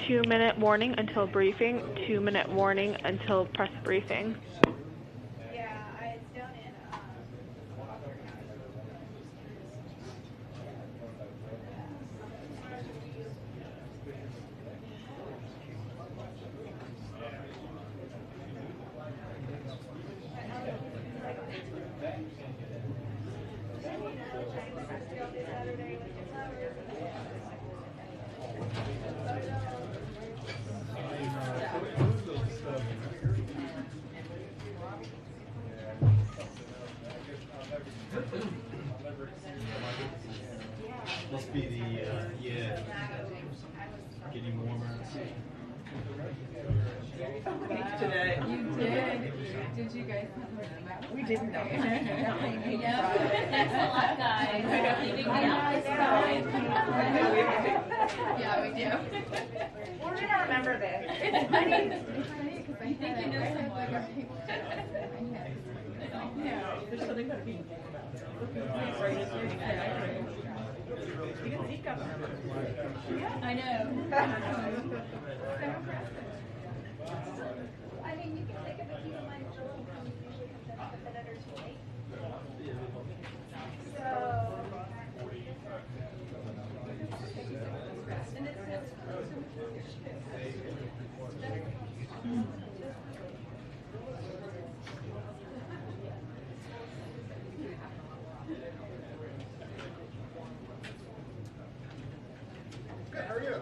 Two-minute warning until briefing, 2-minute warning until press briefing. Must be the, yeah, getting warmer. Today. You did. Did you guys know? We didn't know. Thanks a lot, guys. Leaving me out this time. Yeah, we do. We're gonna remember this. It's funny because I think you know someone. Yeah, there's something about being. I know. I mean, you can think of a few of mine. Joel usually comes in a minute or two late. So. And it says. Good, how are you?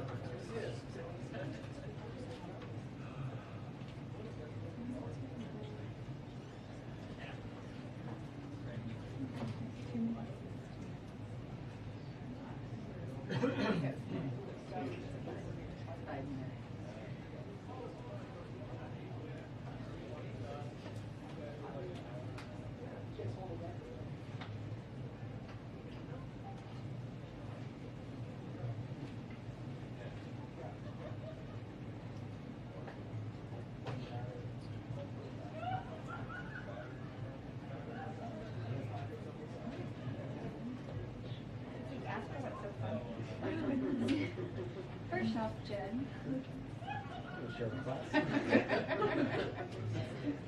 First off, Jen.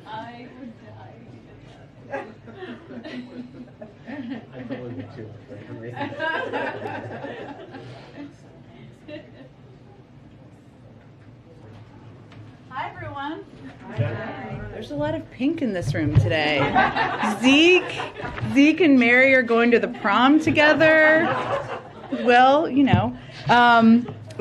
I would die. I probably would too. Hi, everyone. There's a lot of pink in this room today. Zeke and Mary are going to the prom together. Well, you know.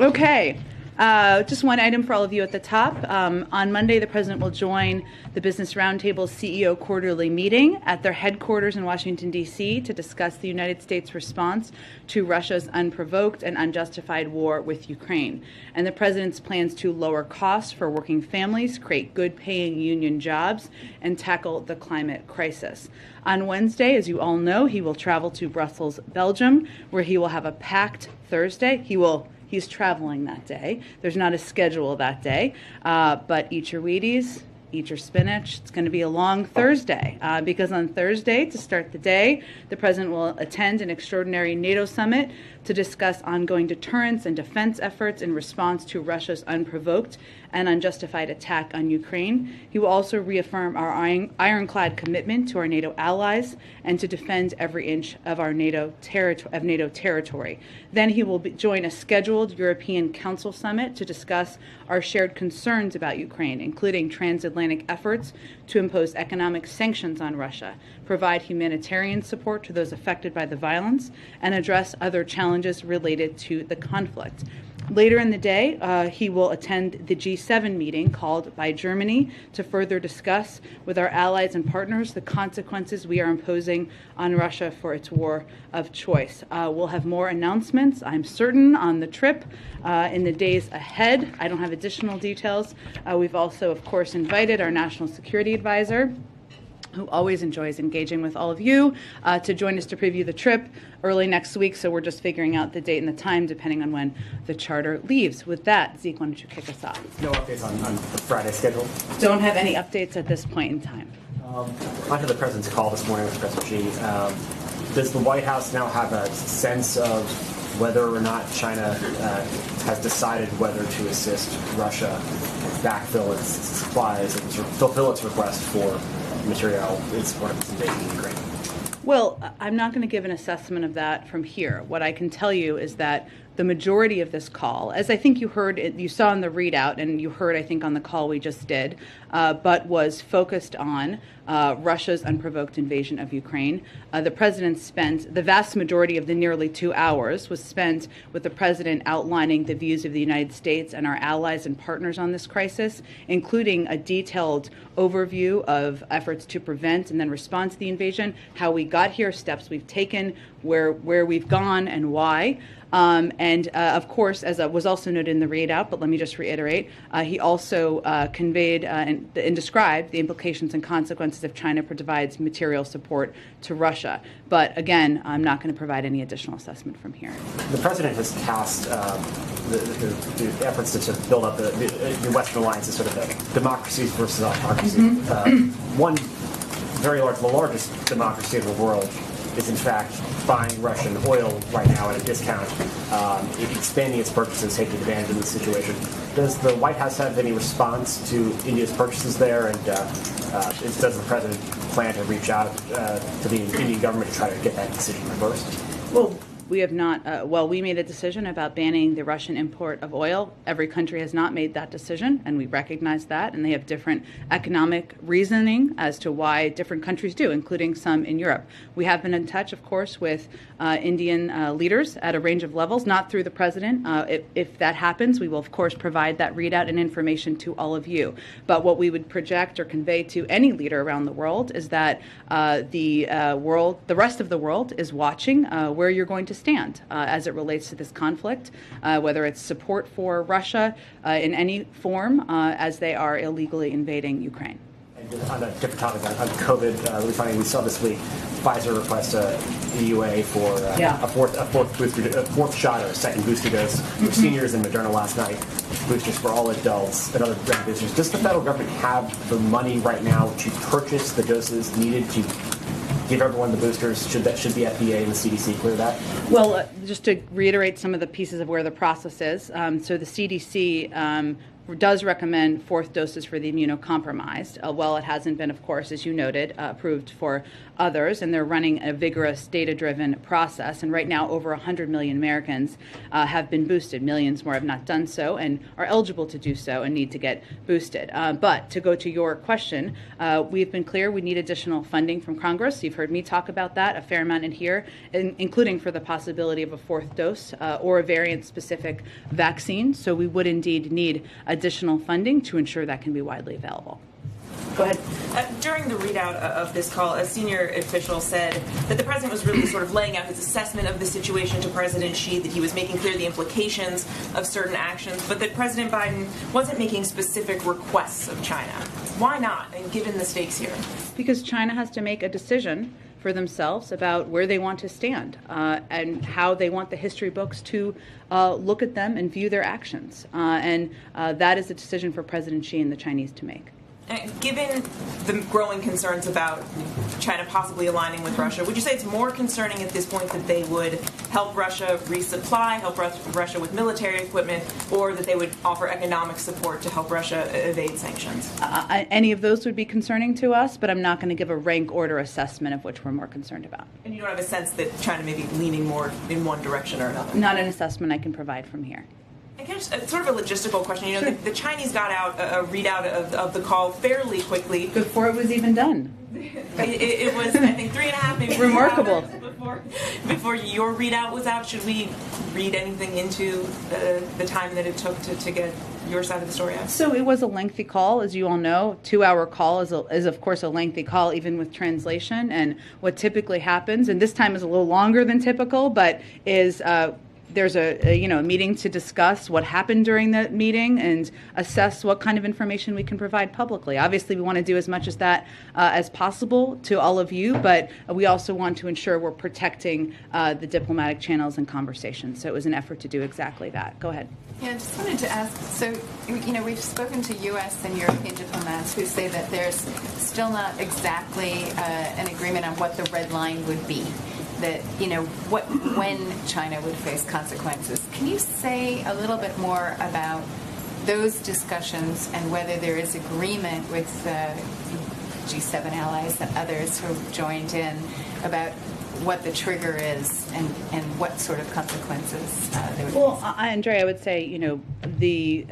Okay. Just one item for all of you at the top. On Monday, the President will join the Business Roundtable's CEO quarterly meeting at their headquarters in Washington, D.C. to discuss the United States' response to Russia's unprovoked and unjustified war with Ukraine, and the President's plans to lower costs for working families, create good-paying union jobs, and tackle the climate crisis. On Wednesday, as you all know, he will travel to Brussels, Belgium, where he will have a packed Thursday. He's traveling that day. There's not a schedule that day, but eat your Wheaties, eat your spinach. It's going to be a long Thursday because on Thursday, to start the day, the President will attend an extraordinary NATO summit to discuss ongoing deterrence and defense efforts in response to Russia's unprovoked and unjustified attack on Ukraine. He will also reaffirm our ironclad commitment to our NATO allies and to defend every inch of our NATO territory. Then he will join a scheduled European Council summit to discuss our shared concerns about Ukraine, including transatlantic efforts to impose economic sanctions on Russia, provide humanitarian support to those affected by the violence, and address other challenges related to the conflict. Later in the day, he will attend the G7 meeting called by Germany to further discuss with our allies and partners the consequences we are imposing on Russia for its war of choice. We'll have more announcements, I'm certain, on the trip in the days ahead. I don't have additional details. We've also, of course, invited our National Security Advisor who always enjoys engaging with all of you, to join us to preview the trip early next week. So we're just figuring out the date and the time depending on when the charter leaves. With that, Zeke, why don't you kick us off? No updates on the Friday schedule? Don't have any updates at this point in time. Onto the president's call this morning with President Xi. Does the White House now have a sense of whether or not China has decided whether to assist Russia backfill its supplies and sort of fulfill its request for material in support of its invasion of Ukraine? Well, I'm not going to give an assessment of that from here. What I can tell you is that the majority of this call, as I think you heard, you saw in the readout, and you heard, I think, on the call we just did, but was focused on Russia's unprovoked invasion of Ukraine. The president spent the vast majority of the nearly 2 hours was spent with the president outlining the views of the United States and our allies and partners on this crisis, including a detailed overview of efforts to prevent and then respond to the invasion, how we got here, steps we've taken, where we've gone, and why. Of course, as was also noted in the readout, but let me just reiterate, he also conveyed and described the implications and consequences if China provides material support to Russia. But again, I'm not going to provide any additional assessment from here. The president has tasked the efforts to sort of build up the Western alliance as sort of a democracies versus autocracy. One very large, the largest democracy in the world, is in fact buying Russian oil right now at a discount, expanding its purchases, taking advantage of the situation. Does the White House have any response to India's purchases there, and does the president plan to reach out to the Indian government to try to get that decision reversed? Well, we have not. We made a decision about banning the Russian import of oil. Every country has not made that decision, and we recognize that, and they have different economic reasoning as to why different countries do, including some in Europe. We have been in touch, of course, with Indian leaders at a range of levels, not through the president. If that happens, we will, of course, provide that readout and information to all of you. But what we would project or convey to any leader around the world is that the rest of the world is watching where you're going to stand as it relates to this conflict, whether it's support for Russia in any form as they are illegally invading Ukraine. And just on a different topic, on COVID, we saw this week Pfizer request a EUA for a fourth shot or a second booster dose for seniors, and Moderna last night boosters for all adults and other boosters. Does the federal government have the money right now to purchase the doses needed to give everyone the boosters? Should the FDA and the CDC clear that? Well, just to reiterate some of the pieces of where the process is. So the CDC does recommend fourth doses for the immunocompromised. While it hasn't been, of course, as you noted, approved for others, and they're running a vigorous data-driven process. And right now, over 100 million Americans have been boosted. Millions more have not done so and are eligible to do so and need to get boosted. But to go to your question, we've been clear we need additional funding from Congress. You've heard me talk about that a fair amount in here, including for the possibility of a fourth dose or a variant-specific vaccine. So we would indeed need additional funding to ensure that can be widely available. Go ahead. During the readout of this call, a senior official said that the president was really sort of laying out his assessment of the situation to President Xi, that he was making clear the implications of certain actions, but that President Biden wasn't making specific requests of China. Why not, and given the stakes here? Because China has to make a decision for themselves about where they want to stand and how they want the history books to look at them and view their actions. And that is a decision for President Xi and the Chinese to make. Given the growing concerns about China possibly aligning with Russia, would you say it's more concerning at this point that they would help Russia resupply, help Russia with military equipment, or that they would offer economic support to help Russia evade sanctions? Any of those would be concerning to us, but I'm not going to give a rank order assessment of which we're more concerned about. And you don't have a sense that China may be leaning more in one direction or another? Not an assessment I can provide from here. I guess sort of a logistical question. You know, the Chinese got out a readout of the call fairly quickly. Before it was even done. It was, I think, 3.5 maybe. Remarkable. Before your readout was out. Should we read anything into the time that it took to get your side of the story out? So it was a lengthy call, as you all know. 2-hour call is of course a lengthy call, even with translation. And what typically happens, and this time is a little longer than typical, but is there's a meeting to discuss what happened during the meeting and assess what kind of information we can provide publicly. Obviously, we want to do as much as that as possible to all of you, but we also want to ensure we're protecting the diplomatic channels and conversations. So it was an effort to do exactly that. Go ahead. Yeah, I just wanted to ask, so, we've spoken to U.S. and European diplomats who say that there's still not exactly an agreement on what the red line would be, that, when China would face consequences. Can you say a little bit more about those discussions and whether there is agreement with G7 allies and others who have joined in about what the trigger is and what sort of consequences there would be? Well, Andrea, I would say, the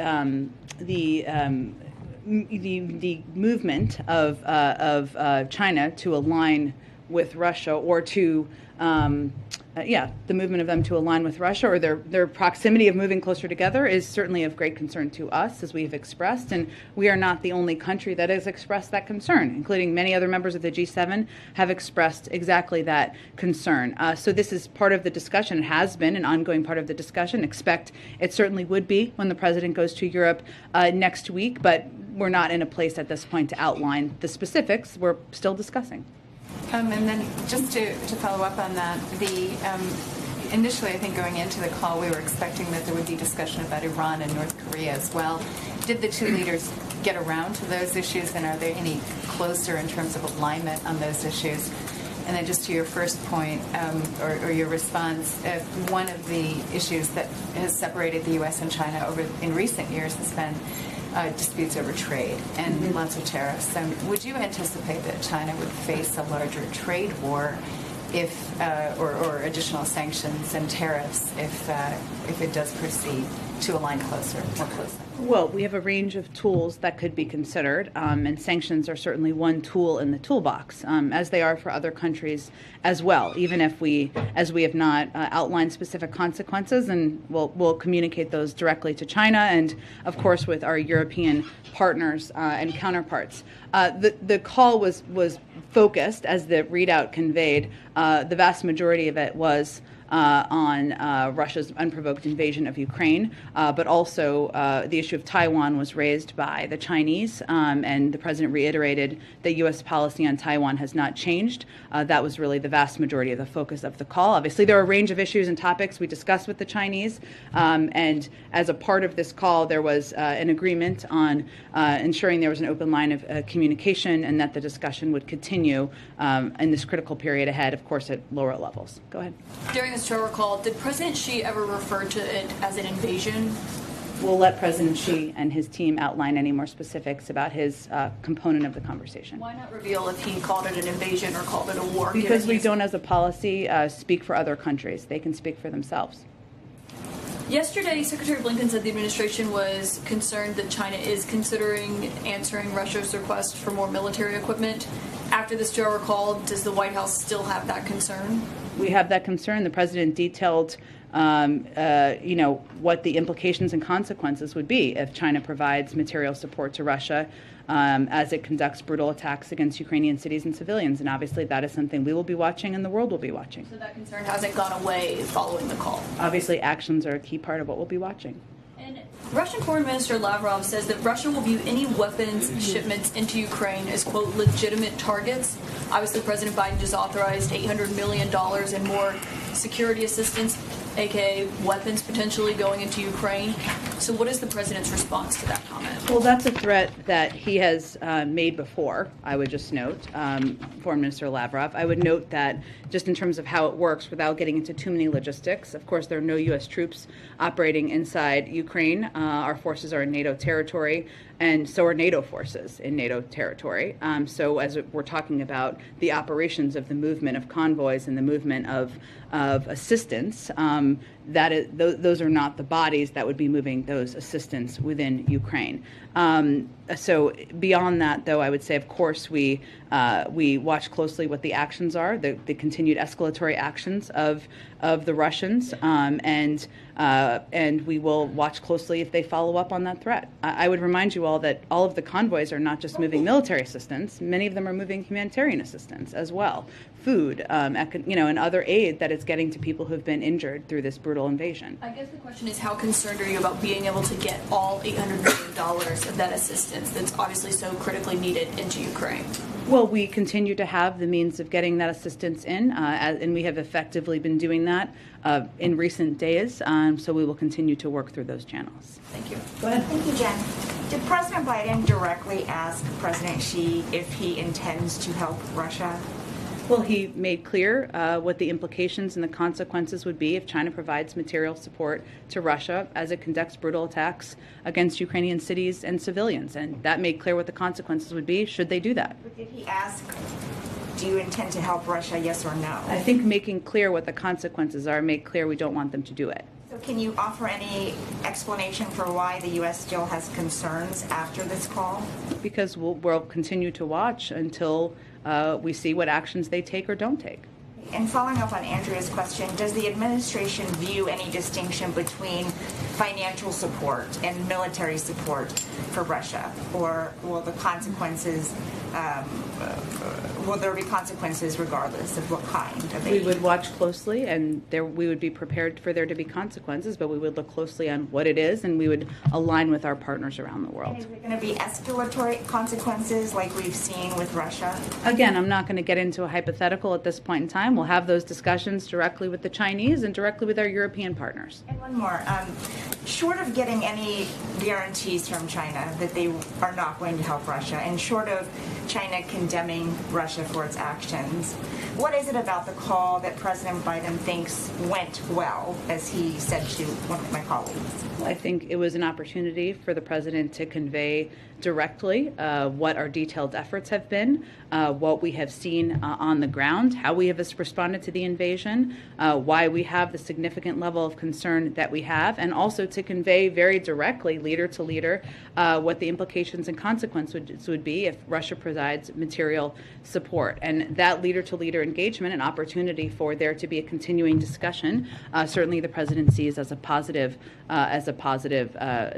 movement of China to align with Russia, or to the movement of them to align with Russia, or their proximity of moving closer together, is certainly of great concern to us, as we've expressed, and we are not the only country that has expressed that concern, including many other members of the G7 have expressed exactly that concern. So this is part of the discussion. It has been an ongoing part of the discussion. Expect it certainly would be when the president goes to Europe next week, but we're not in a place at this point to outline the specifics. We're still discussing. And then just to follow up on that, initially, I think going into the call, we were expecting that there would be discussion about Iran and North Korea as well. Did the two leaders get around to those issues, and are they any closer in terms of alignment on those issues? And then just to your first point, or your response, one of the issues that has separated the U.S. and China in recent years has been disputes over trade and lots of tariffs. Would you anticipate that China would face a larger trade war if, or additional sanctions and tariffs if it does proceed to align more closely? Well, we have a range of tools that could be considered, and sanctions are certainly one tool in the toolbox, as they are for other countries as well, even if as we have not outlined specific consequences, and we'll communicate those directly to China and, of course, with our European partners and counterparts. The call was focused, as the readout conveyed, the vast majority of it was on Russia's unprovoked invasion of Ukraine, but also the issue of Taiwan was raised by the Chinese, and the president reiterated that U.S. policy on Taiwan has not changed. That was really the vast majority of the focus of the call. Obviously, there are a range of issues and topics we discussed with the Chinese, and as a part of this call, there was an agreement on ensuring there was an open line of communication, and that the discussion would continue in this critical period ahead, of course, at lower levels. Go ahead. During this Joe recall, did President Xi ever refer to it as an invasion? We'll let President Xi and his team outline any more specifics about his component of the conversation. Why not reveal if he called it an invasion or called it a war? Because we don't, as a policy, speak for other countries. They can speak for themselves. Yesterday, Secretary Blinken said the administration was concerned that China is considering answering Russia's request for more military equipment. After this Joe recall, does the White House still have that concern? We have that concern. The president detailed, what the implications and consequences would be if China provides material support to Russia as it conducts brutal attacks against Ukrainian cities and civilians. And obviously that is something we will be watching and the world will be watching. So that concern hasn't gone away following the call? Obviously actions are a key part of what we'll be watching. And Russian Foreign Minister Lavrov says that Russia will view any weapons shipments into Ukraine as, quote, legitimate targets. Obviously, President Biden just authorized $800 million in more security assistance, aka weapons potentially going into Ukraine. So what is the president's response to that comment? Well, that's a threat that he has made before, I would just note, Foreign Minister Lavrov. I would note that just in terms of how it works, without getting into too many logistics, of course, there are no U.S. troops operating inside Ukraine. Our forces are in NATO territory, and so are NATO forces in NATO territory. So as we're talking about the operations of the movement of convoys and the movement of assistance, those are not the bodies that would be moving those assistance within Ukraine. So beyond that, though, I would say, of course, we watch closely what the actions are, the continued escalatory actions of the Russians, and we will watch closely if they follow up on that threat. I would remind you all that all of the convoys are not just moving military assistance; many of them are moving humanitarian assistance as well, food, and other aid that is getting to people who have been injured through this brutal brutal invasion. I guess the question is, how concerned are you about being able to get all $800 million of that assistance that's obviously so critically needed into Ukraine? Well, we continue to have the means of getting that assistance in, and we have effectively been doing that in recent days, so we will continue to work through those channels. Thank you. Go ahead. Thank you, Jen. Did President Biden directly ask President Xi if he intends to help Russia? Well, he made clear what the implications and the consequences would be if China provides material support to Russia as it conducts brutal attacks against Ukrainian cities and civilians. And that made clear what the consequences would be should they do that. But did he ask, do you intend to help Russia, yes or no? I think making clear what the consequences are made clear we don't want them to do it. So can you offer any explanation for why the U.S. still has concerns after this call? Because we'll continue to watch until we see what actions they take or don't take. And following up on Andrea's question, does the administration view any distinction between financial support and military support for Russia? Or will the consequences, will there be consequences regardless of what kind of aid? We would watch closely, and we would be prepared for there to be consequences, but we would look closely on what it is, and we would align with our partners around the world. And is there going to be escalatory consequences like we've seen with Russia? Again, I'm not going to get into a hypothetical at this point in time. We'll have those discussions directly with the Chinese and directly with our European partners. And one more. Short of getting any guarantees from China that they are not going to help Russia, and short of China condemning Russia for its actions, what is it about the call that President Biden thinks went well, as he said to one of my colleagues? I think it was an opportunity for the president to convey directly what our detailed efforts have been, what we have seen on the ground, how we have responded to the invasion, why we have the significant level of concern that we have, and also to convey very directly, leader to leader, what the implications and consequences would be if Russia provides material support. And that leader to leader engagement, an opportunity for there to be a continuing discussion, certainly the president sees as a positive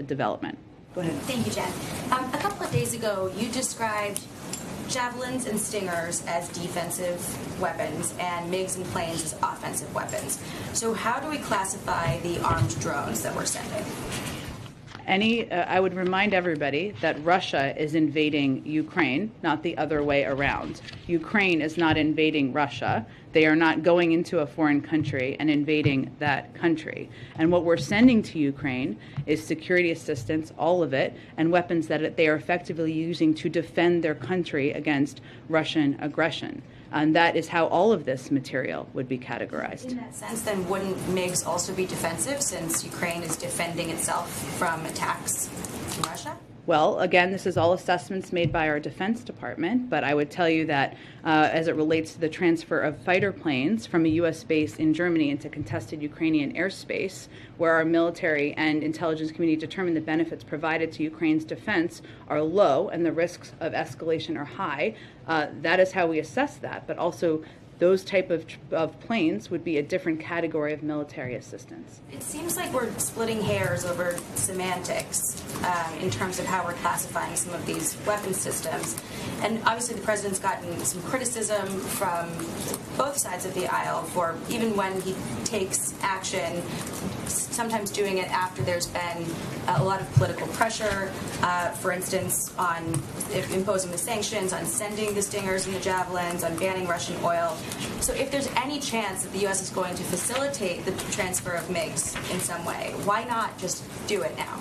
development. Go ahead. Thank you, Jen. A couple of days ago, you described javelins and stingers as defensive weapons and MiGs and planes as offensive weapons. So how do we classify the armed drones that we're sending? I would remind everybody that Russia is invading Ukraine, not the other way around. Ukraine is not invading Russia. They are not going into a foreign country and invading that country. And what we're sending to Ukraine is security assistance, all of it, and weapons that they are effectively using to defend their country against Russian aggression. And that is how all of this material would be categorized. In that sense, then, wouldn't MiGs also be defensive since Ukraine is defending itself from attacks from Russia? Well, again, this is all assessments made by our Defense Department, but I would tell you that as it relates to the transfer of fighter planes from a U.S. base in Germany into contested Ukrainian airspace, where our military and intelligence community determined the benefits provided to Ukraine's defense are low and the risks of escalation are high, that is how we assess that, but also those type of planes would be a different category of military assistance. It seems like we're splitting hairs over semantics in terms of how we're classifying some of these weapon systems. And obviously the president's gotten some criticism from both sides of the aisle for even when he takes action, sometimes doing it after there's been a lot of political pressure, for instance, on imposing the sanctions, on sending the stingers and the javelins, on banning Russian oil. So if there's any chance that the U.S. is going to facilitate the transfer of MiGs in some way, why not just do it now?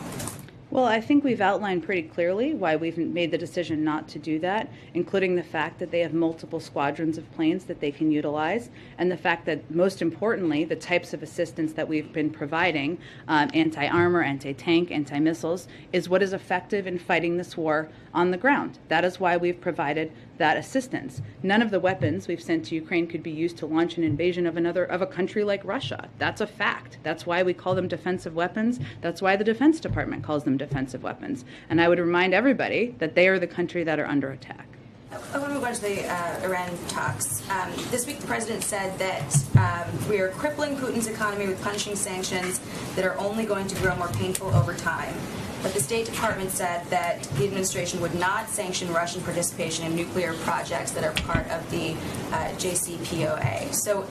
Well, I think we've outlined pretty clearly why we've made the decision not to do that, including the fact that they have multiple squadrons of planes that they can utilize, and the fact that, most importantly, the types of assistance that we've been providing, anti-armor, anti-tank, anti-missiles, is what is effective in fighting this war on the ground. That is why we've provided that assistance. None of the weapons we've sent to Ukraine could be used to launch an invasion of a country like Russia. That's a fact. That's why we call them defensive weapons. That's why the Defense Department calls them defensive weapons. And I would remind everybody that they are the country that are under attack. I want to move on to the Iran talks. This week, the president said that we are crippling Putin's economy with punishing sanctions that are only going to grow more painful over time. But the State Department said that the administration would not sanction Russian participation in nuclear projects that are part of the JCPOA. So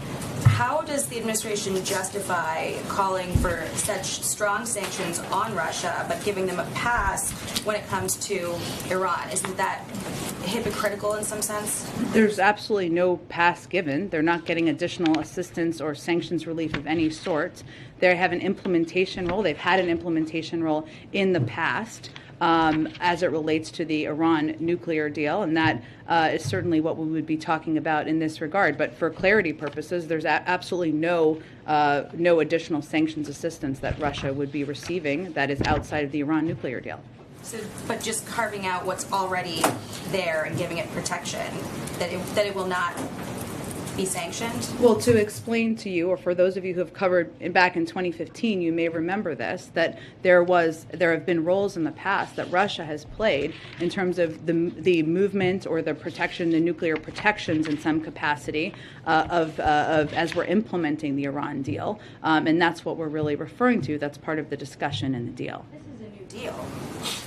how does the administration justify calling for such strong sanctions on Russia but giving them a pass when it comes to Iran? Isn't that hypocritical in some sense? There's absolutely no pass given. They're not getting additional assistance or sanctions relief of any sort. They have an implementation role. They've had an implementation role in the past as it relates to the Iran nuclear deal, and that is certainly what we would be talking about in this regard. But for clarity purposes, there's absolutely no additional sanctions assistance that Russia would be receiving that is outside of the Iran nuclear deal. So, but just carving out what's already there and giving it protection, that it will not be sanctioned? Well, to explain to you, or for those of you who have covered back in 2015, you may remember this, that there have been roles in the past that Russia has played in terms of the movement or the protection, the nuclear protections in some capacity of as we're implementing the Iran deal, and that's what we're really referring to. That's part of the discussion in the deal. This is a new deal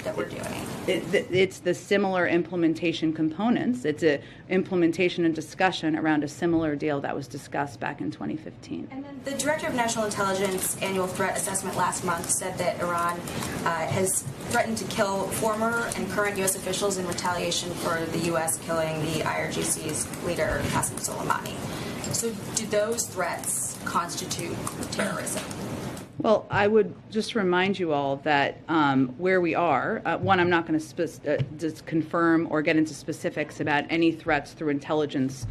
that we're doing. It's the similar implementation components. It's an implementation and discussion around a similar deal that was discussed back in 2015. And then the Director of National Intelligence annual threat assessment last month said that Iran has threatened to kill former and current U.S. officials in retaliation for the U.S. killing the IRGC's leader, Qasem Soleimani. So do those threats constitute terrorism? Well, I would just remind you all that where we are, one, I'm not going to just confirm or get into specifics about any threats through intelligence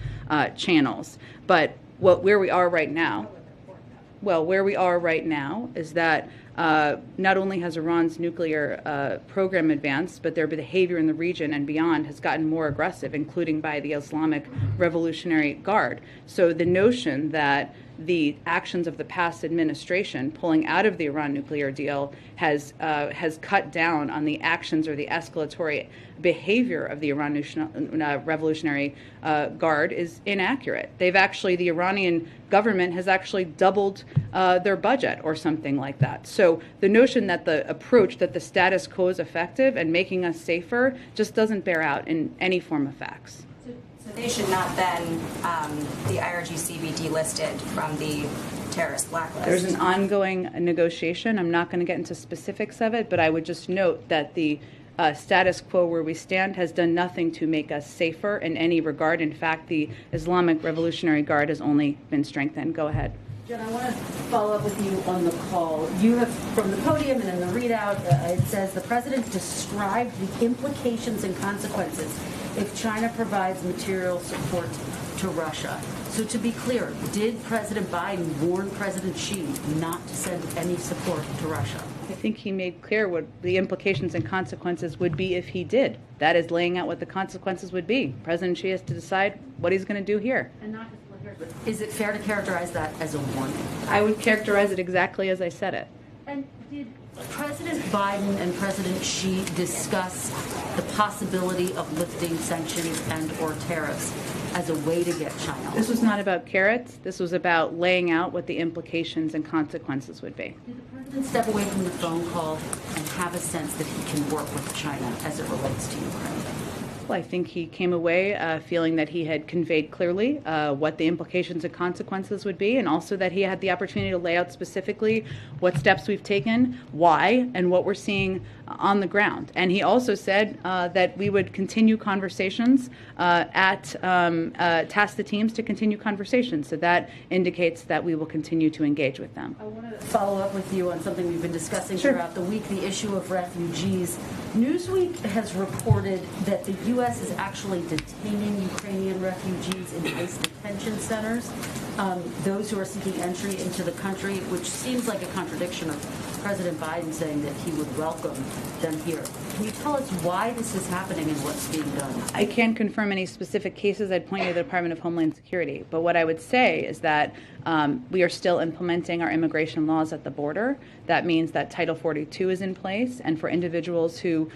channels, but where we are right now is that not only has Iran's nuclear program advanced, but their behavior in the region and beyond has gotten more aggressive, including by the Islamic Revolutionary Guard. So the notion that the actions of the past administration pulling out of the Iran nuclear deal has cut down on the actions or the escalatory behavior of the Iran Revolutionary Guard is inaccurate. The Iranian government has actually doubled their budget or something like that. So the notion that the approach that the status quo is effective and making us safer just doesn't bear out in any form of facts. So they should not then, the IRGC be delisted from the terrorist blacklist? There's an ongoing negotiation. I'm not going to get into specifics of it, but I would just note that the status quo where we stand has done nothing to make us safer in any regard. In fact, the Islamic Revolutionary Guard has only been strengthened. Go ahead. Jen, I want to follow up with you on the call. You have, from the podium and in the readout, it says the president described the implications and consequences if China provides material support to Russia. So to be clear, did President Biden warn President Xi not to send any support to Russia? I think he made clear what the implications and consequences would be if he did. That is laying out what the consequences would be. President Xi has to decide what he's going to do here. And not just here, but is it fair to characterize that as a warning? I would characterize it exactly as I said it. And did President Biden and President Xi discuss the possibility of lifting sanctions and or tariffs as a way to get China? This was not about carrots. This was about laying out what the implications and consequences would be. Did the president step away from the phone call and have a sense that he can work with China as it relates to Ukraine? Well, I think he came away feeling that he had conveyed clearly what the implications and consequences would be, and also that he had the opportunity to lay out specifically what steps we've taken, why, and what we're seeing on the ground. And he also said that we would continue conversations task the teams to continue conversations. So that indicates that we will continue to engage with them. I want to follow up with you on something we've been discussing throughout the week, the issue of refugees. Newsweek has reported that the U.S. is actually detaining Ukrainian refugees in ICE detention centers, those who are seeking entry into the country, which seems like a contradiction of President Biden saying that he would welcome them here. Can you tell us why this is happening and what's being done? I can't confirm any specific cases. I'd point you to the Department of Homeland Security. But what I would say is that we are still implementing our immigration laws at the border. That means that Title 42 is in place, and for individuals who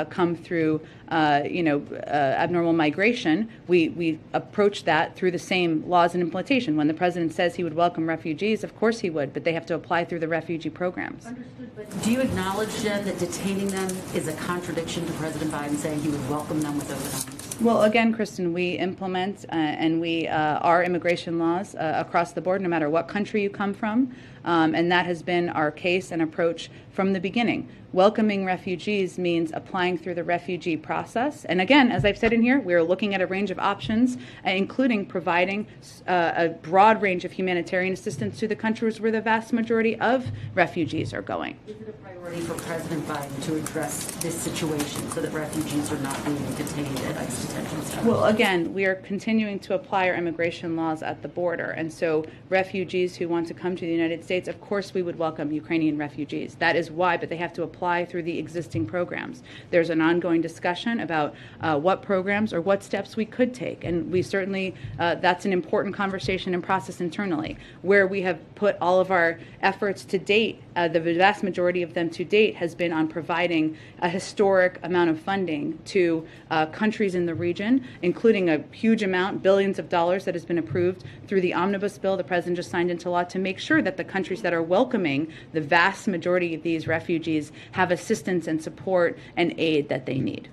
come through, abnormal migration, we approach that through the same laws and implementation. When the president says he would welcome refugees, of course he would, but they have to apply through the refugee programs. Understood, but do you acknowledge, Jen, that detaining them is a contradiction to President Biden saying he would welcome them with open arms? Well, again, Kristen, we implement and we our immigration laws across the board, no matter what country you come from, and that has been our case and approach from the beginning. Welcoming refugees means applying through the refugee process. And again, as I've said in here, we are looking at a range of options, including providing a broad range of humanitarian assistance to the countries where the vast majority of refugees are going. Is it a priority for President Biden to address this situation so that refugees are not being detained at ICE detention centers? Well, again, we are continuing to apply our immigration laws at the border. And so refugees who want to come to the United States, of course we would welcome Ukrainian refugees. That is why, but they have to apply through the existing programs. There's an ongoing discussion about what programs or what steps we could take. And we certainly, that's an important conversation and process internally. Where we have put all of our efforts to date, the vast majority of them to date has been on providing a historic amount of funding to countries in the region, including a huge amount, billions of dollars that has been approved through the omnibus bill the president just signed into law to make sure that the countries that are welcoming the vast majority of these refugees have assistance and support and aid that they need.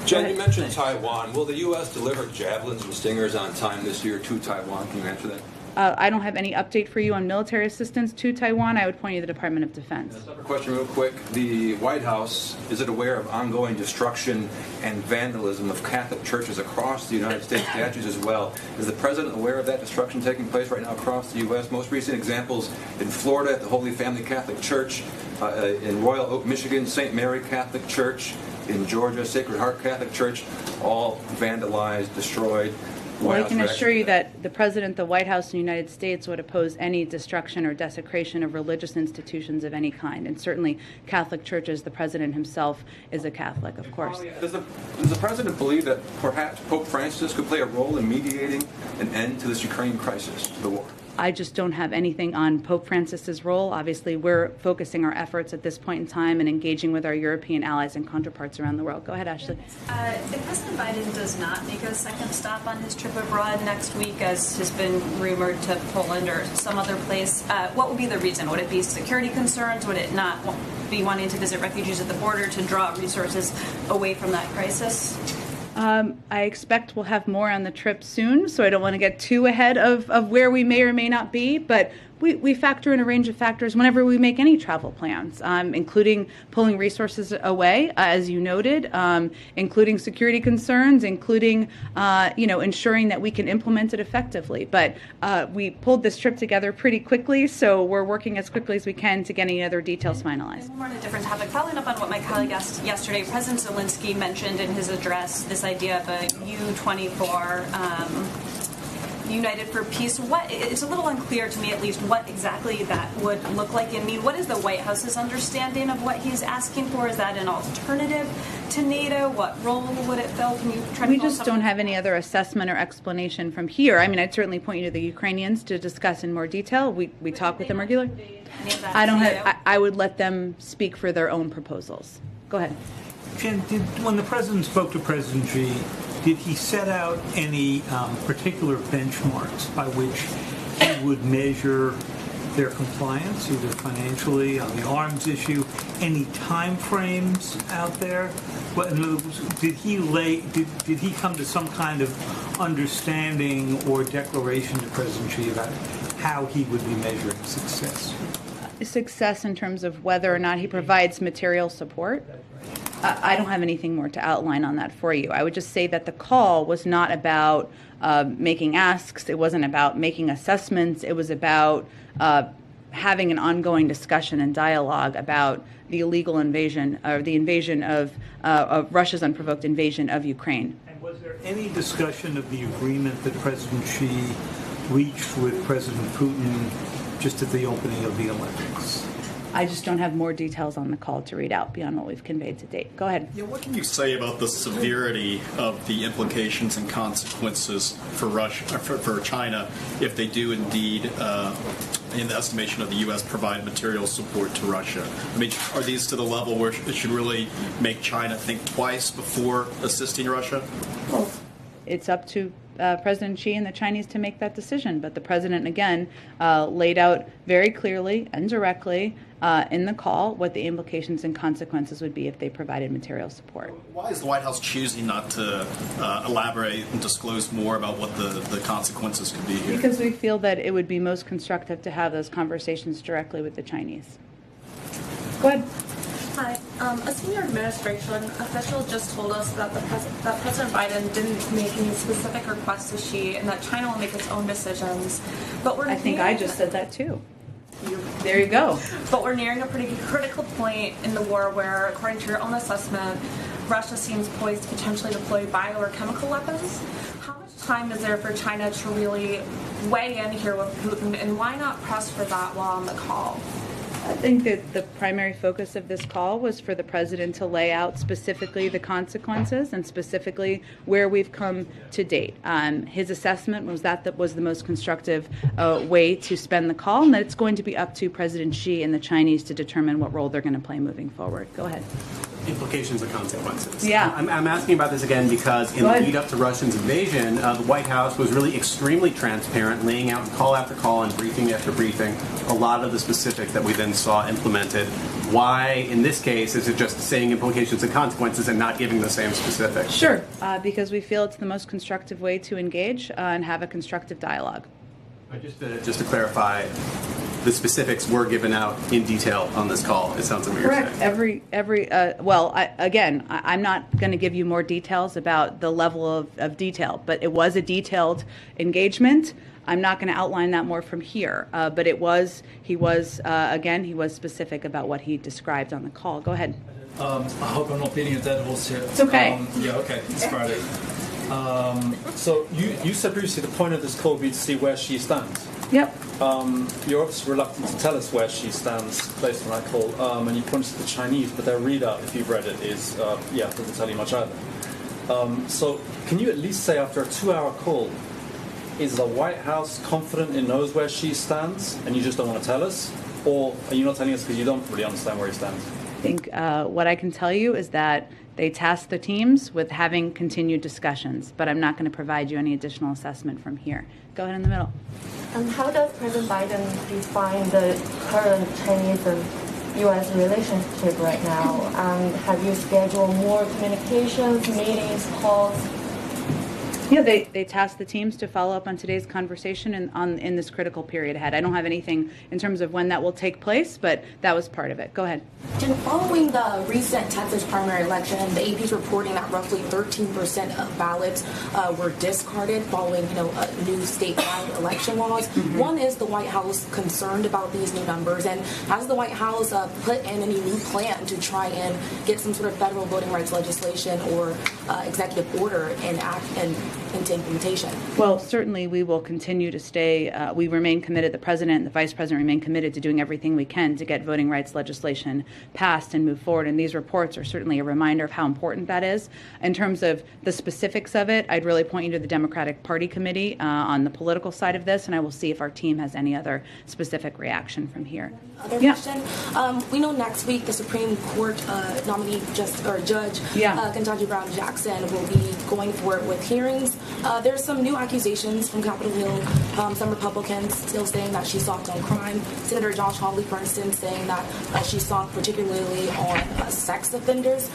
Jen, you mentioned Taiwan. Will the U.S. deliver javelins and stingers on time this year to Taiwan? Can you answer that? I don't have any update for you on military assistance to Taiwan. I would point you to the Department of Defense. A separate question real quick. The White House, is it aware of ongoing destruction and vandalism of Catholic churches across the United States, statues as well? Is the president aware of that destruction taking place right now across the U.S.? Most recent examples in Florida at the Holy Family Catholic Church, in Royal Oak, Michigan, St. Mary Catholic Church, in Georgia, Sacred Heart Catholic Church, all vandalized, destroyed. Well, I can assure you that the President, the White House, and the United States would oppose any destruction or desecration of religious institutions of any kind. And certainly Catholic churches, the President himself is a Catholic, of course. Does the President believe that perhaps Pope Francis could play a role in mediating an end to this Ukraine crisis, the war? I just don't have anything on Pope Francis's role. Obviously, we're focusing our efforts at this point in time and engaging with our European allies and counterparts around the world. Go ahead, Ashley. If President Biden does not make a second stop on his trip abroad next week, as has been rumored, to Poland or some other place, what would be the reason? Would it be security concerns? Would it not be wanting to visit refugees at the border to draw resources away from that crisis? I expect we'll have more on the trip soon, so I don't want to get too ahead of where we may or may not be, but we factor in a range of factors whenever we make any travel plans, including pulling resources away, as you noted, including security concerns, including, ensuring that we can implement it effectively. But we pulled this trip together pretty quickly, so we're working as quickly as we can to get any other details finalized. More on a different topic. Following up on what my colleague asked yesterday, President Zelensky mentioned in his address this idea of a U-24 United for Peace. It's a little unclear to me, at least, what exactly that would look like and mean. What is the White House's understanding of what he's asking for? Is that an alternative to NATO? What role would it fill? Can you try to We just don't have any other assessment or explanation from here. I mean, I'd certainly point you to the Ukrainians to discuss in more detail. We talk with them regularly. I would let them speak for their own proposals. Go ahead. Jen, when the president spoke to President Xi, did he set out any particular benchmarks by which he would measure their compliance, either financially on the arms issue? Any time frames out there? Did he come to some kind of understanding or declaration to President Xi about how he would be measuring success? Success in terms of whether or not he provides material support? I don't have anything more to outline on that for you. I would just say that the call was not about making asks. It wasn't about making assessments. It was about having an ongoing discussion and dialogue about the illegal invasion, or the invasion of Russia's unprovoked invasion of Ukraine. And was there any discussion of the agreement that President Xi reached with President Putin just at the opening of the Olympics? I just don't have more details on the call to read out beyond what we've conveyed to date. Go ahead. Yeah, what can you say about the severity of the implications and consequences for Russia, for China, if they do indeed, in the estimation of the U.S., provide material support to Russia? I mean, are these to the level where it should really make China think twice before assisting Russia? Well, it's up to President Xi and the Chinese to make that decision. But the president, again, laid out very clearly and directly in the call what the implications and consequences would be if they provided material support. Why is the White House choosing not to elaborate and disclose more about what the consequences could be here? Because we feel that it would be most constructive to have those conversations directly with the Chinese. Go ahead. Hi. A senior administration official just told us that that President Biden didn't make any specific requests to Xi and that China will make its own decisions. But I think I just said that too. There you go. But we're nearing a pretty critical point in the war where, according to your own assessment, Russia seems poised to potentially deploy bio or chemical weapons. How much time is there for China to really weigh in here with Putin, and why not press for that while on the call? I think that the primary focus of this call was for the president to lay out specifically the consequences and specifically where we've come to date. His assessment was that was the most constructive way to spend the call, and that it's going to be up to President Xi and the Chinese to determine what role they're going to play moving forward. Go ahead. Implications and consequences. Yeah. I'm asking about this again because in the lead up to Russia's invasion, the White House was really extremely transparent, laying out call after call and briefing after briefing a lot of the specifics that we then saw implemented. Why, in this case, is it just saying implications and consequences and not giving the same specifics? Sure, because we feel it's the most constructive way to engage and have a constructive dialogue. Just to clarify, the specifics were given out in detail on this call. It sounds like what you're saying. Correct. I'm not going to give you more details about the level of detail, but it was a detailed engagement. I'm not going to outline that more from here, but he was specific about what he described on the call. Go ahead. I hope I'm not beating a dead horse here. It's okay. It's Friday. So you said previously the point of this call would be to see where she stands. Yep. You're obviously reluctant to tell us where she stands based on that call, and you pointed to the Chinese, but their readout, if you've read it, is doesn't tell you much either. So can you at least say after a 2-hour call, is the White House confident it knows where she stands, and you just don't want to tell us, or are you not telling us because you don't really understand where he stands? I think what I can tell you is that they tasked the teams with having continued discussions, but I'm not going to provide you any additional assessment from here. Go ahead in the middle. How does President Biden define the current Chinese and U.S. relationship right now? Have you scheduled more communications, meetings, calls? Yeah, they tasked the teams to follow up on today's conversation in this critical period ahead. I don't have anything in terms of when that will take place, but that was part of it. Go ahead. Jen, following the recent Texas primary election, the AP is reporting that roughly 13% of ballots were discarded following, new statewide election laws. Mm-hmm. One, is the White House concerned about these new numbers, and has the White House put in any new plan to try and get some sort of federal voting rights legislation or executive order into implementation? Well, certainly we will continue to stay. We remain committed. The president and the vice president remain committed to doing everything we can to get voting rights legislation passed and move forward. And these reports are certainly a reminder of how important that is. In terms of the specifics of it, I'd really point you to the Democratic Party Committee on the political side of this, and I will see if our team has any other specific reaction from here. Other question. We know next week the Supreme Court nominee Judge Ketanji Brown Jackson will be going forward with hearings. There's some new accusations from Capitol Hill. Some Republicans still saying that she soft on crime. Senator Josh Hawley, for instance, saying that she soft particularly on sex offenders.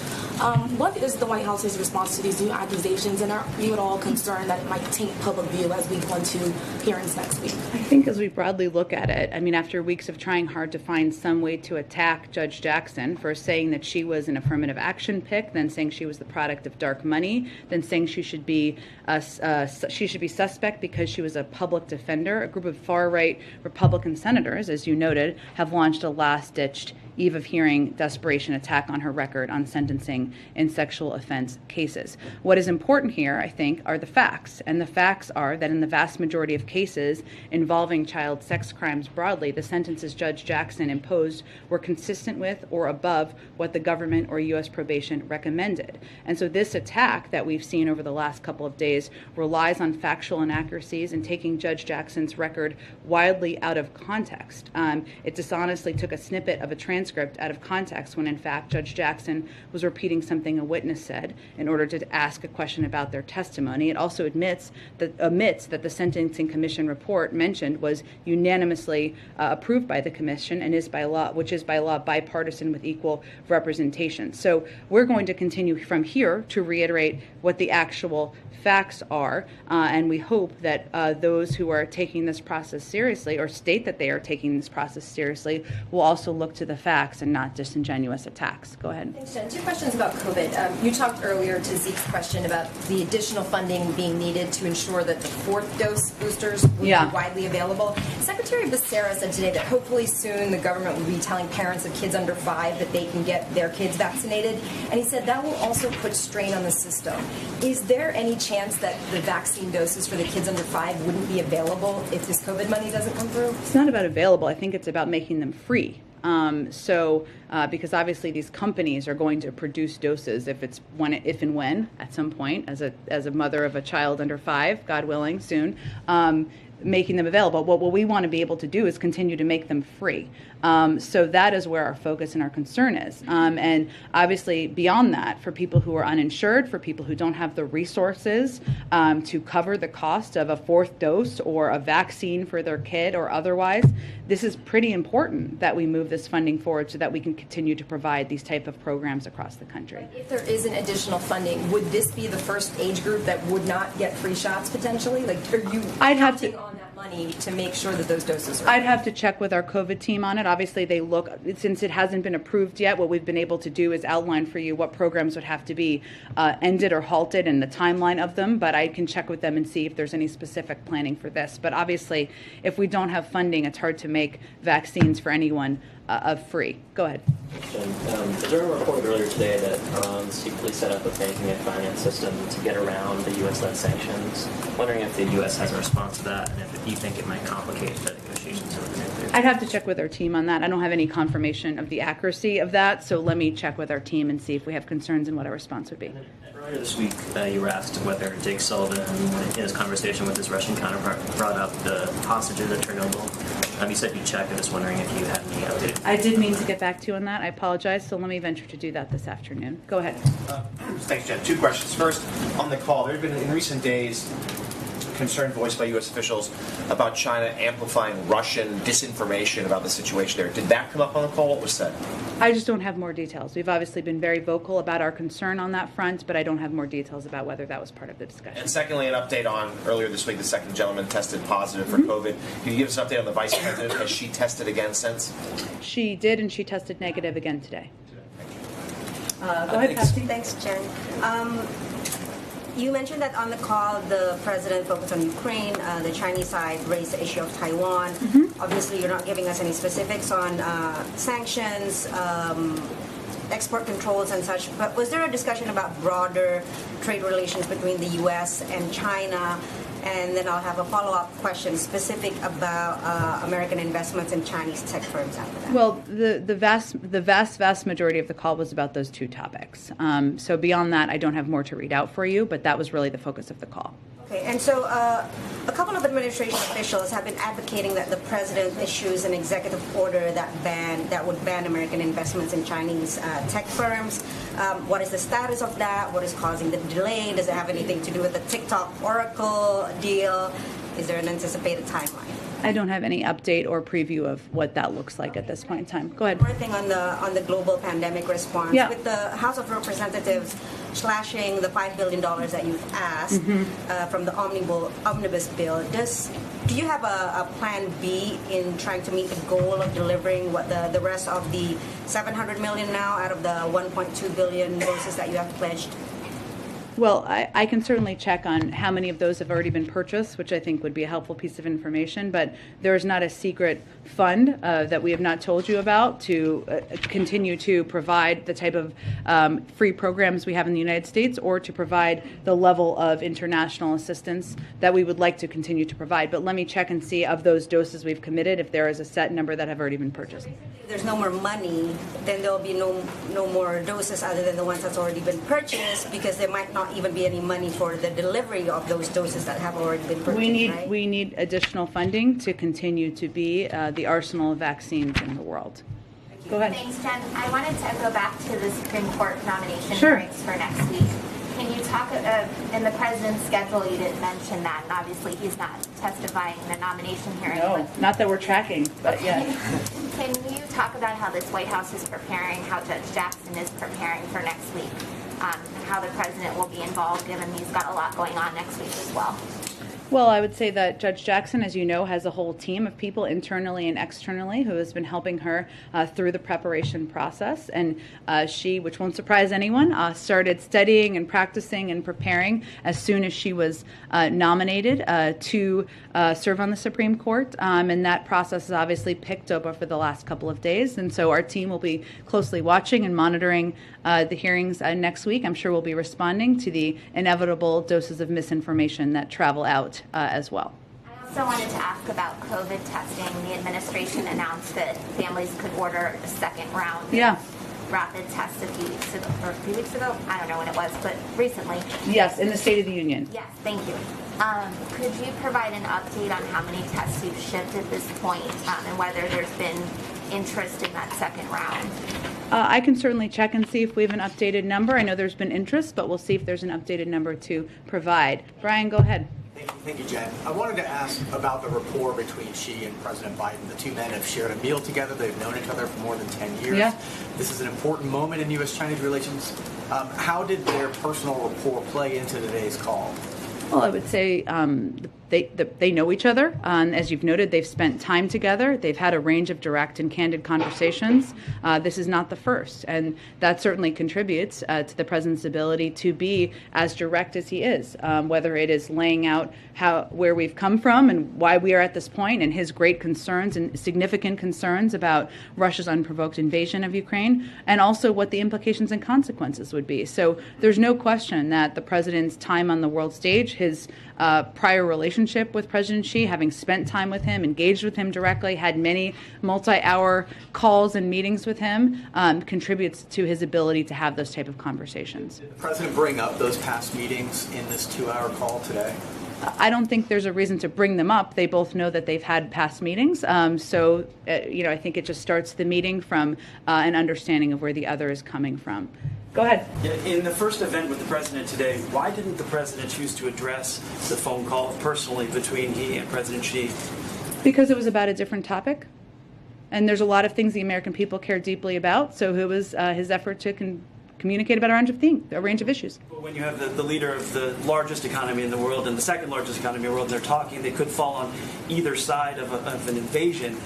What is the White House's response to these new accusations, and are you at all concerned that it might taint public view as we go into hearings next week? I think as we broadly look at it, after weeks of trying hard to find some way to attack Judge Jackson for saying that she was an affirmative action pick, then saying she was the product of dark money, then saying she should be suspect because she was a public defender, a group of far-right Republican senators, as you noted, have launched a last-ditched eve of hearing desperation attack on her record on sentencing in sexual offense cases. What is important here, I think, are the facts. And the facts are that in the vast majority of cases involving child sex crimes broadly, the sentences Judge Jackson imposed were consistent with or above what the government or U.S. probation recommended. And so this attack that we've seen over the last couple of days relies on factual inaccuracies and taking Judge Jackson's record widely out of context. It dishonestly took a snippet of a transcript out of context when, in fact, Judge Jackson was repeating something a witness said in order to ask a question about their testimony. It also omits that the Sentencing Commission report mentioned was unanimously approved by the Commission and is by law, which is by law bipartisan with equal representation. So we're going to continue from here to reiterate what the actual facts are, and we hope that those who are taking this process seriously or state that they are taking this process seriously will also look to the facts and not disingenuous attacks. Go ahead. Thanks, Jen. 2 questions about COVID. You talked earlier to Zeke's question about the additional funding being needed to ensure that the 4th dose boosters will be widely available. Secretary Becerra said today that hopefully soon the government will be telling parents of kids under 5 that they can get their kids vaccinated, and he said that will also put strain on the system. Is there any chance that the vaccine doses for the kids under 5 wouldn't be available if this COVID money doesn't come through? It's not about available. I think it's about making them free. Because obviously these companies are going to produce doses if and when at some point, as a mother of a child under 5, God willing, soon, making them available. What we want to be able to do is continue to make them free. So that is where our focus and our concern is. And obviously beyond that, for people who are uninsured, for people who don't have the resources to cover the cost of a 4th dose or a vaccine for their kid or otherwise, this is pretty important that we move this funding forward so that we can continue to provide these type of programs across the country. If there isn't additional funding, would this be the first age group that would not get free shots potentially? Like, are you counting on that money to make sure that those doses are? I'd have to check with our COVID team on it. Obviously, they look, since it hasn't been approved yet, what we've been able to do is outline for you what programs would have to be ended or halted and the timeline of them, but I can check with them and see if there's any specific planning for this. But obviously, if we don't have funding, it's hard to make vaccines for anyone free. Go ahead. There were reported earlier today that Iran secretly set up a banking and finance system to get around the U.S.-led sanctions. Wondering if the U.S. has a response to that, and if you think it might complicate the negotiations over the nuclear. I'd have to check with our team on that. I don't have any confirmation of the accuracy of that, so let me check with our team and see if we have concerns and what our response would be. Earlier this week, you were asked whether Jake Sullivan, in his conversation with his Russian counterpart, brought up the hostages at Chernobyl. You said you checked. I'm just wondering if you had any updates. I did mean to get back to you on that. I apologize. So let me venture to do that this afternoon. Go ahead. Thanks, Jen. 2 questions. First, on the call, there have been in recent days concern voiced by U.S. officials about China amplifying Russian disinformation about the situation there. Did that come up on the call? What was said? I just don't have more details. We've obviously been very vocal about our concern on that front, but I don't have more details about whether that was part of the discussion. And secondly, an update on earlier this week, the second gentleman tested positive for COVID. Can you give us an update on the vice president? Has she tested again since? She did, and she tested negative again today. Go ahead, Patsy. Thanks, Jen. You mentioned that on the call, the president focused on Ukraine. The Chinese side raised the issue of Taiwan. Obviously, you're not giving us any specifics on sanctions, export controls and such, but was there a discussion about broader trade relations between the U.S. and China? And then I'll have a follow-up question specific about American investments in Chinese tech firms after that. Well, the vast majority of the call was about those 2 topics. So beyond that, I don't have more to read out for you, but that was really the focus of the call. Okay, and so a couple of administration officials have been advocating that the president issues an executive order that would ban American investments in Chinese tech firms. What is the status of that? What is causing the delay? Does it have anything to do with the TikTok Oracle deal? Is there an anticipated timeline? I don't have any update or preview of what that looks like at this point in time. Go ahead. One thing on the global pandemic response. Yeah. With the House of Representatives slashing the $5 billion that you've asked from the omnibus bill, do you have a plan B in trying to meet the goal of delivering what the rest of the $700 million now out of the 1.2 billion doses that you have pledged? Well, I can certainly check on how many of those have already been purchased, which I think would be a helpful piece of information, but there is not a secret fund that we have not told you about to continue to provide the type of free programs we have in the United States, or to provide the level of international assistance that we would like to continue to provide. But let me check and see of those doses we've committed if there is a set number that have already been purchased. If there's no more money, then there'll be no more doses other than the ones that's already been purchased, because there might not even be any money for the delivery of those doses that have already been purchased. We need additional funding to continue to be the arsenal of vaccines in the world. Go ahead. Thanks, Jen. I wanted to go back to the Supreme Court nomination Sure. hearings for next week. Can you talk, in the president's schedule, you didn't mention that, and obviously he's not testifying in the nomination hearing. No, not that we're tracking, but yeah. Can you talk about how this White House is preparing, how Judge Jackson is preparing for next week, and how the president will be involved, given he's got a lot going on next week as well? Well, I would say that Judge Jackson, as you know, has a whole team of people internally and externally who has been helping her through the preparation process. And she, which won't surprise anyone, started studying and practicing and preparing as soon as she was nominated to serve on the Supreme Court. And that process has obviously picked up over the last couple of days. And so our team will be closely watching and monitoring the hearings next week. I'm sure we'll be responding to the inevitable doses of misinformation that travel out as well. I also wanted to ask about COVID testing. The administration announced that families could order a second round of rapid tests a few weeks ago. I don't know when it was, but recently. Yes, in the State of the Union. Yes, thank you. Could you provide an update on how many tests you've shipped at this point, and whether there's been interest in that second round? I can certainly check and see if we have an updated number. I know there's been interest, but we'll see if there's an updated number to provide. Brian, go ahead. Thank you, Jen. I wanted to ask about the rapport between Xi and President Biden. The two men have shared a meal together. They've known each other for more than 10 years. Yeah. This is an important moment in U.S.-Chinese relations. How did their personal rapport play into today's call? Well, I would say they know each other. As you've noted, they've spent time together. They've had a range of direct and candid conversations. This is not the first, and that certainly contributes to the president's ability to be as direct as he is, whether it is laying out where we've come from and why we are at this point, and his great concerns and significant concerns about Russia's unprovoked invasion of Ukraine, and also what the implications and consequences would be. So there's no question that the president's time on the world stage, his prior relationship with President Xi, having spent time with him, engaged with him directly, had many multi-hour calls and meetings with him, contributes to his ability to have those type of conversations. Did the president bring up those past meetings in this 2-hour call today? I don't think there's a reason to bring them up. They both know that they've had past meetings. I think it just starts the meeting from an understanding of where the other is coming from. Go ahead. In the first event with the president today, why didn't the president choose to address the phone call personally between he and President Xi? Because it was about a different topic. And there's a lot of things the American people care deeply about. So it was his effort to communicate about a range of issues. When you have the leader of the largest economy in the world and the second largest economy in the world, and they're talking, they could fall on either side of an invasion.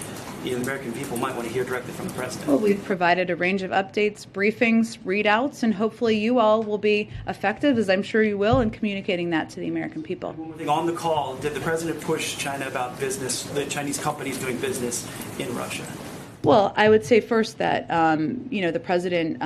The American people might want to hear directly from the president. Well, we've provided a range of updates, briefings, readouts, and hopefully you all will be effective, as I'm sure you will, in communicating that to the American people. On the call, did the president push China about business, the Chinese companies doing business in Russia? Well, I would say first that, the president,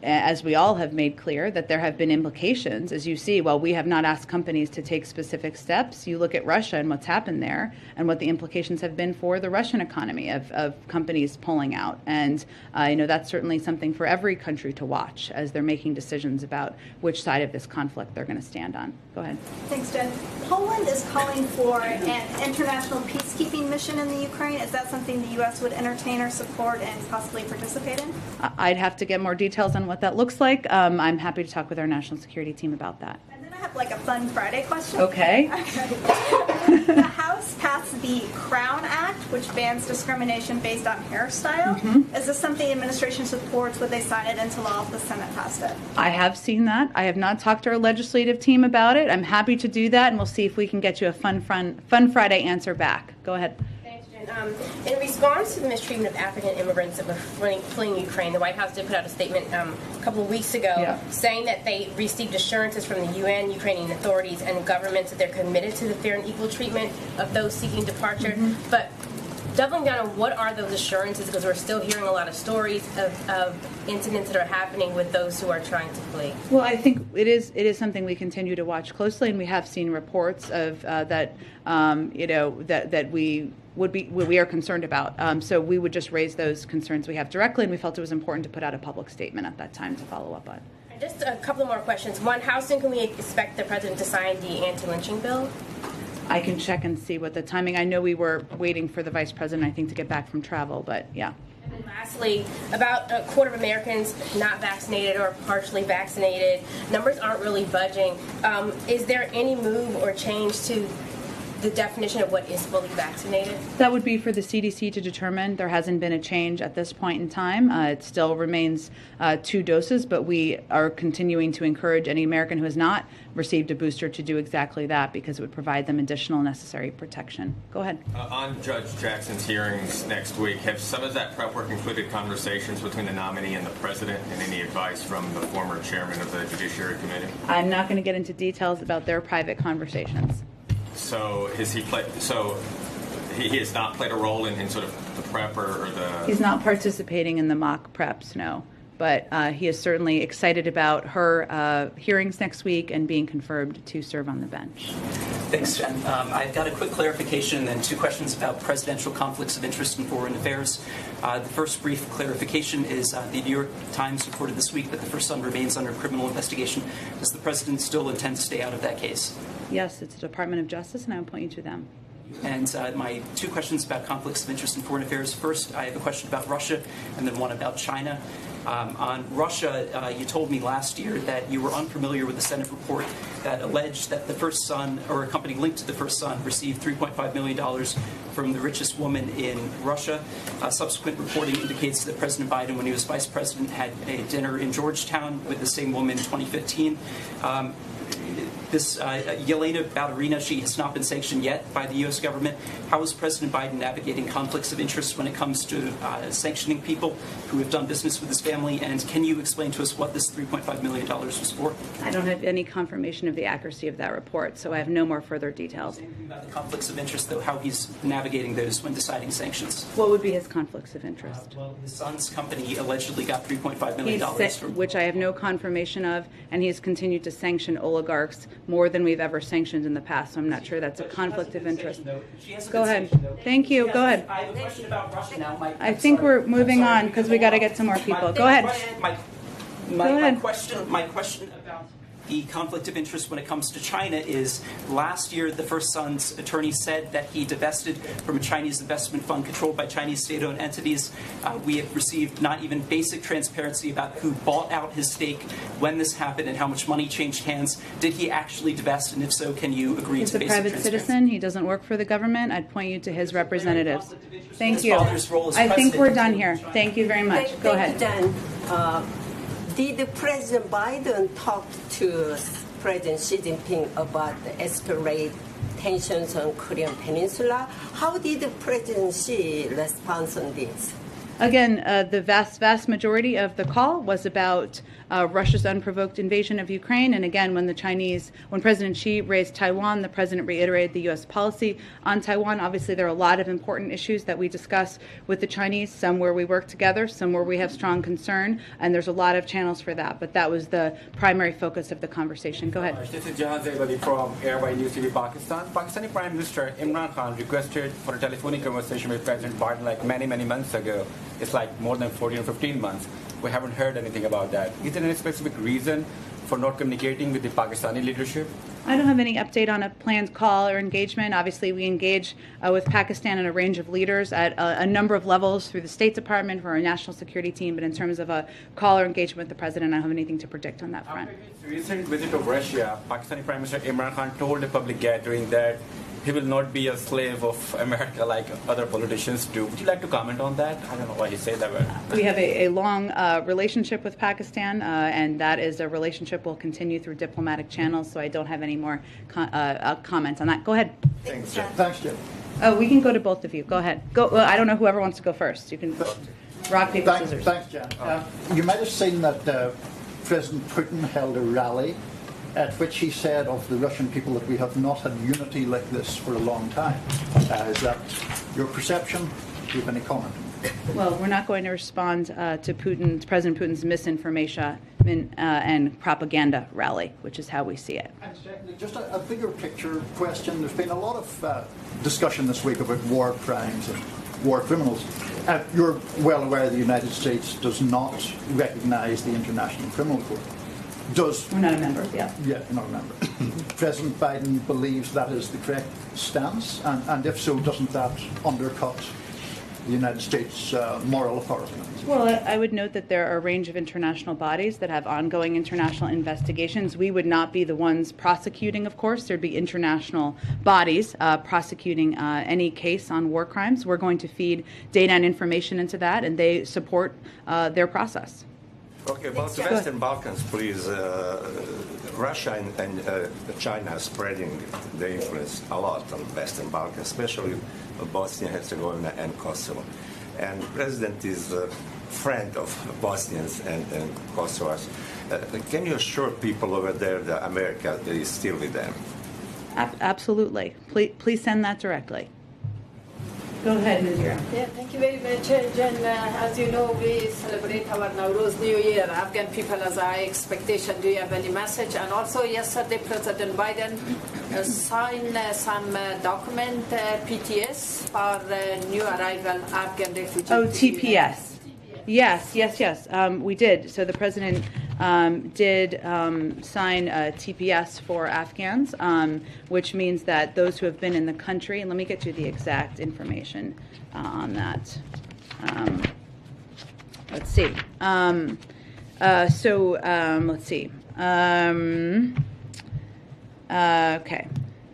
as we all have made clear, that there have been implications. As you see, while we have not asked companies to take specific steps, you look at Russia and what's happened there and what the implications have been for the Russian economy of companies pulling out. And, that's certainly something for every country to watch as they're making decisions about which side of this conflict they're going to stand on. Go ahead. Thanks, Jen. Poland is calling for an international peacekeeping mission in the Ukraine. Is that something the U.S. would entertain or support and possibly participate in? I'd have to get more details on what that looks like. I'm happy to talk with our national security team about that. And then I have a fun Friday question. Okay. The House passed the Crown Act, which bans discrimination based on hairstyle. Is this something the administration supports? Would they sign it into law if the Senate passed it? I have seen that. I have not talked to our legislative team about it. I'm happy to do that, and we'll see if we can get you a fun Friday answer back. Go ahead. In response to the mistreatment of African immigrants that were fleeing Ukraine, the White House did put out a statement a couple of weeks ago saying that they received assurances from the UN, Ukrainian authorities, and governments that they're committed to the fair and equal treatment of those seeking departure. But doubling down on what are those assurances, because we're still hearing a lot of stories of incidents that are happening with those who are trying to flee. Well, I think it is something we continue to watch closely, and we have seen reports of that we are concerned about. So we would just raise those concerns we have directly, and we felt it was important to put out a public statement at that time to follow up on. Just a couple more questions. One, how soon can we expect the president to sign the anti-lynching bill? I can check and see what the timing. I know we were waiting for the vice president, I think, to get back from travel, but yeah. And then lastly, about a quarter of Americans not vaccinated or partially vaccinated. Numbers aren't really budging. Is there any move or change to the definition of what is fully vaccinated? That would be for the CDC to determine. There hasn't been a change at this point in time. It still remains 2 doses, but we are continuing to encourage any American who has not received a booster to do exactly that, because it would provide them additional necessary protection. Go ahead. On Judge Jackson's hearings next week, have some of that prep work included conversations between the nominee and the president, and any advice from the former chairman of the Judiciary Committee? I'm not going to get into details about their private conversations. So has he played? So he has not played a role in sort of the prep or the. He's not participating in the mock preps, no. But he is certainly excited about her hearings next week and being confirmed to serve on the bench. Thanks, Jen. I've got a quick clarification and then 2 questions about presidential conflicts of interest in foreign affairs. The first brief clarification is the New York Times reported this week that the first son remains under criminal investigation. Does the president still intend to stay out of that case? Yes, it's the Department of Justice, and I will point you to them. And my 2 questions about conflicts of interest in foreign affairs. First, I have a question about Russia, and then one about China. On Russia, you told me last year that you were unfamiliar with the Senate report that alleged that the first son, or a company linked to the first son, received $3.5 million from the richest woman in Russia. Subsequent reporting indicates that President Biden, when he was vice president, had a dinner in Georgetown with the same woman in 2015. This Yelena Ballerina, she has not been sanctioned yet by the U.S. government. How is President Biden navigating conflicts of interest when it comes to sanctioning people who have done business with his family? And can you explain to us what this $3.5 million was for? I don't have any confirmation of the accuracy of that report, so I have no more further details. About the conflicts of interest, though, how he's navigating those when deciding sanctions. What would be his conflicts of interest? Well, his son's company allegedly got $3.5 million from... Which I have no confirmation of, and he has continued to sanction oligarchs more than we've ever sanctioned in the past, so I'm not sure that's a conflict of interest. Go ahead. Thank you. Go ahead. I have a question about Russia now. I think we're moving on because we got to get some more people. Go ahead. My question about the conflict of interest when it comes to China is, last year the first son's attorney said that he divested from a Chinese investment fund controlled by Chinese state-owned entities. We have received not even basic transparency about who bought out his stake, when this happened, and how much money changed hands. Did he actually divest, and if so, can you agree to basic transparency? He's a private citizen. He doesn't work for the government. I'd point you to his representatives. Thank you. I think we're done here. Thank you very much. Go ahead. Did President Biden talk to President Xi Jinping about the escalate tensions on Korean Peninsula? How did President Xi respond on this? Again, the vast majority of the call was about Russia's unprovoked invasion of Ukraine. And again, when President Xi raised Taiwan, the president reiterated the U.S. policy on Taiwan. Obviously, there are a lot of important issues that we discuss with the Chinese, some where we work together, some where we have strong concern, and there's a lot of channels for that. But that was the primary focus of the conversation. Go ahead. This is Jahan Zaybadi from Airway News TV, Pakistan. Pakistani Prime Minister Imran Khan requested for a telephonic conversation with President Biden like many months ago. It's like more than 14 or 15 months. We haven't heard anything about that. Is there any specific reason for not communicating with the Pakistani leadership? I don't have any update on a planned call or engagement. Obviously, we engage with Pakistan and a range of leaders at a number of levels through the State Department, for our national security team. But in terms of a call or engagement with the president, I don't have anything to predict on that front. After his recent visit to Russia, Pakistani Prime Minister Imran Khan told a public gathering that he will not be a slave of America like other politicians do. Would you like to comment on that? I don't know why he said that. We have a long relationship with Pakistan, and that is a relationship we'll continue through diplomatic channels, so I don't have any more comments on that. Go ahead. Thanks, Jen. Oh, we can go to both of you. Go ahead. Go. Well, I don't know whoever wants to go first. You can rock, paper, scissors. Thanks, Jen. You might have seen that President Putin held a rally at which he said of the Russian people that we have not had unity like this for a long time. Is that your perception? Do you have any comment? Well, we're not going to respond to President Putin's misinformation and propaganda rally, which is how we see it. And secondly, just a bigger picture question. There's been a lot of discussion this week about war crimes and war criminals. You're well aware the United States does not recognize the International Criminal Court. We're not a member, yeah. Yeah, we're not a member. President Biden believes that is the correct stance, and if so, doesn't that undercut the United States' moral authority? Well, I would note that there are a range of international bodies that have ongoing international investigations. We would not be the ones prosecuting, of course. There'd be international bodies prosecuting any case on war crimes. We're going to feed data and information into that, and they support their process. Okay, about the Western Balkans, please. Russia and China are spreading their influence a lot on Western Balkans, especially Bosnia, Herzegovina, and Kosovo. And the president is a friend of Bosnians and Kosovars. Can you assure people over there that America is still with them? Absolutely. Please send that directly. Go ahead, Ms. Yura. Yeah, thank you very much, Jen. As you know, we celebrate our Nowruz New Year. Afghan people as our expectation. Do you have any message? And also, yesterday, President Biden signed some document, PTS, for new arrival Afghan refugees. Oh, TPS. Yes. We did. So the president did sign a TPS for Afghans, which means that those who have been in the country, and let me get you the exact information on that. Let's see. Let's see. Okay.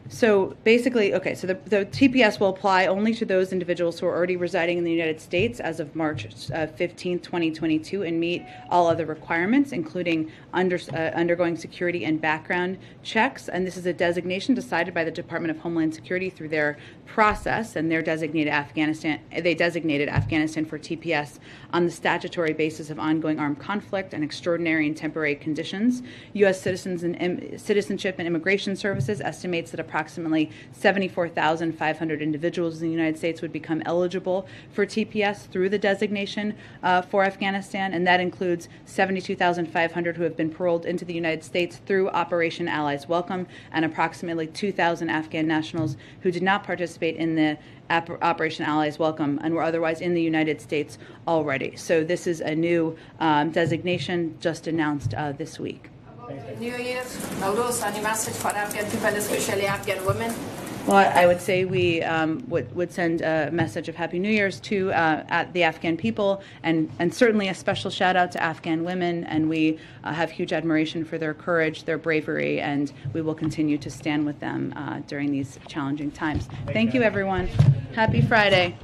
So basically, so the TPS will apply only to those individuals who are already residing in the United States as of March 15, 2022, and meet all other requirements, including undergoing security and background checks. And this is a designation decided by the Department of Homeland Security through their process, and they designated Afghanistan for TPS on the statutory basis of ongoing armed conflict and extraordinary and temporary conditions. U.S. Citizenship and Immigration Services estimates that approximately 74,500 individuals in the United States would become eligible for TPS through the designation for Afghanistan, and that includes 72,500 who have been paroled into the United States through Operation Allies Welcome, and approximately 2,000 Afghan nationals who did not participate in the Operation Allies Welcome and were otherwise in the United States already. So this is a new designation just announced this week. New Year, Nowruz, any message for Afghan people, especially Afghan women? Well, I would say we would send a message of Happy New Year's to the Afghan people, and certainly a special shout out to Afghan women. And we have huge admiration for their courage, their bravery, and we will continue to stand with them during these challenging times. Thank you, everyone. Happy Friday.